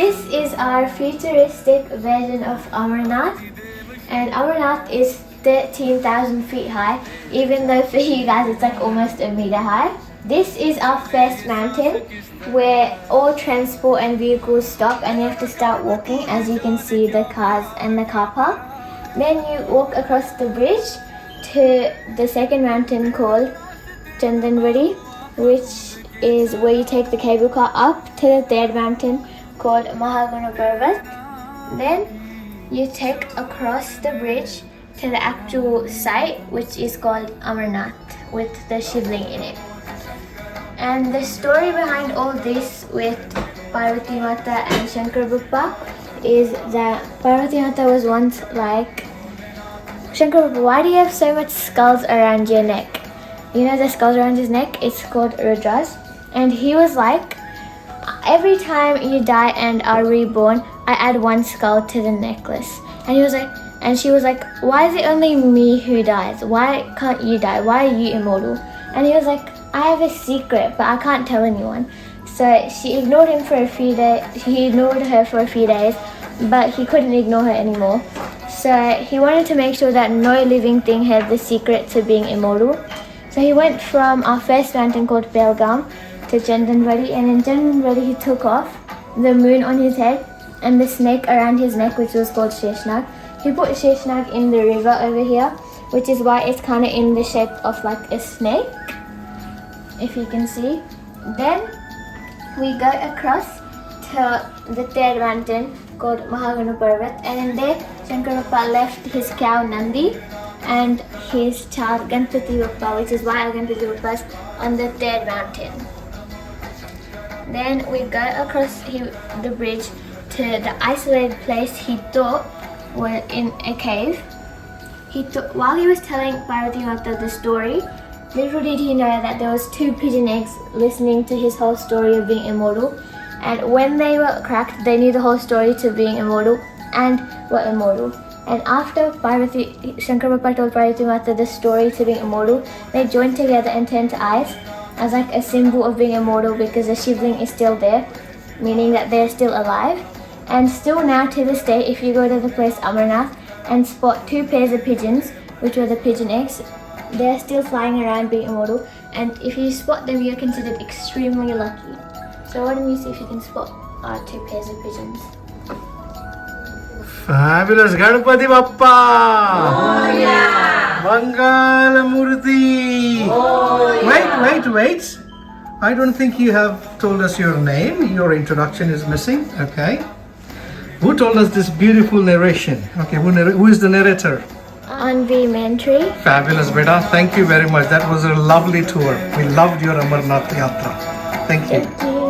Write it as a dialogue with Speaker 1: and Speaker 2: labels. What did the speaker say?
Speaker 1: this is our futuristic version of Amarnath, and Amarnath is 13,000 feet high, even though for you guys it's like almost a meter high. This is our first mountain where all transport and vehicles stop and you have to start walking. As you can see, the cars and the car park. Then you walk across the bridge to the second mountain called Chandanvadi, which is where you take the cable car up to the third mountain called Parvat. Then you take across the bridge to the actual site, which is called Amarnath, with the Shivling in it. And the story behind all this with Parvati Mata and Shankar Bappa is that Parvati Mata was once like, Shankar Bappa, why do you have so much skulls around your neck? You know the skulls around his neck? It's called Rudras. And he was like, every time you die and are reborn, I add one skull to the necklace. And he was like, and she was like, why is it only me who dies? Why can't you die? Why are you immortal? And he was like, I have a secret, but I can't tell anyone. So she ignored him for a few days. He ignored her for a few days, but he couldn't ignore her anymore. So he wanted to make sure that no living thing had the secret to being immortal. So he went from our first mountain called Belgaum to Chandanvadi, and in Chandanvadi he took off the moon on his head and the snake around his neck, which was called Sheshnag. He put Sheshnag in the river over here, which is why it's kind of in the shape of like a snake, if you can see. Then we go across to the third mountain called Parvat, and in there Shankar Bappa left his cow Nandi and his child Ganpati Bappa, which is why our Ganpati Bappa is on the third mountain. Then we go across the bridge to the isolated place he thought were in a cave. While he was telling Parvati Mata the story, little did he know that there was 2 pigeon eggs listening to his whole story of being immortal, and when they were cracked, they knew the whole story to being immortal and were immortal. And after Shankar Bappa told Parvati Mata the story to being immortal, they joined together and turned to ice as like a symbol of being immortal, because the Shivling is still there, meaning that they're still alive. And still now to this day, if you go to the place Amarnath and spot 2 pairs of pigeons, which were the pigeon eggs, they're still flying around being immortal, and if you spot them, you're considered extremely lucky. So why don't you see if you can spot 2 pairs of pigeons?
Speaker 2: Fabulous. Ganpati Bappa Morya Mangala Murti. Wait. I don't think you have told us your name. Your introduction is missing. Okay. Who told us this beautiful narration? Okay, who is the narrator?
Speaker 1: Anvi Mantri.
Speaker 2: Fabulous, beta. Thank you very much. That was a lovely tour. We loved your Amarnath Yatra. Thank you.
Speaker 1: Thank you.